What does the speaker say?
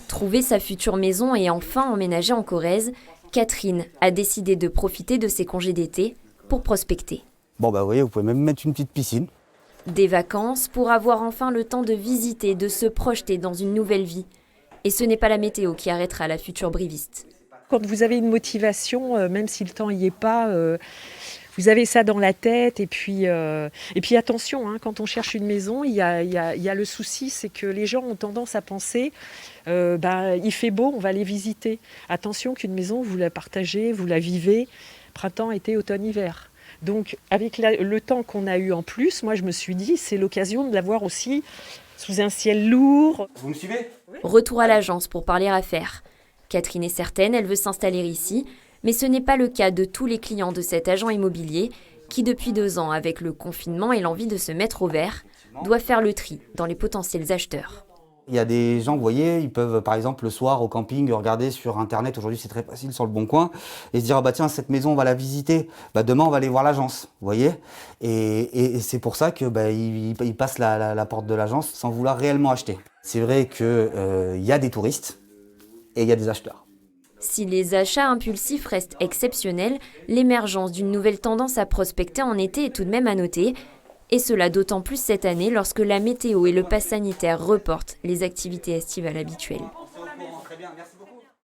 Trouver sa future maison et enfin emménager en Corrèze, Catherine a décidé de profiter de ses congés d'été pour prospecter. Bon bah vous voyez, vous pouvez même mettre une petite piscine. Des vacances pour avoir enfin le temps de visiter, de se projeter dans une nouvelle vie. Et ce n'est pas la météo qui arrêtera la future briviste. Quand vous avez une motivation, même si le temps n'y est pas, vous avez ça dans la tête. Et puis attention, hein, quand on cherche une maison, il y a le souci, c'est que les gens ont tendance à penser il fait beau, on va aller visiter. Attention qu'une maison, vous la partagez, vous la vivez, printemps, été, automne, hiver. Donc avec le temps qu'on a eu en plus, moi je me suis dit, c'est l'occasion de l'avoir aussi sous un ciel lourd. Vous me suivez ? Retour à l'agence pour parler affaires. Catherine est certaine, elle veut s'installer ici, mais ce n'est pas le cas de tous les clients de cet agent immobilier qui, depuis 2 ans, avec le confinement et l'envie de se mettre au vert, doit faire le tri dans les potentiels acheteurs. Il y a des gens, vous voyez, ils peuvent par exemple le soir au camping regarder sur internet, aujourd'hui c'est très facile sur le Bon Coin, et se dire ah bah tiens cette maison on va la visiter, bah demain on va aller voir l'agence, vous voyez, et c'est pour ça que ils passent la porte de l'agence sans vouloir réellement acheter. C'est vrai que y a des touristes et il y a des acheteurs. Si les achats impulsifs restent exceptionnels, l'émergence d'une nouvelle tendance à prospecter en été est tout de même à noter. Et cela d'autant plus cette année lorsque la météo et le pass sanitaire reportent les activités estivales habituelles.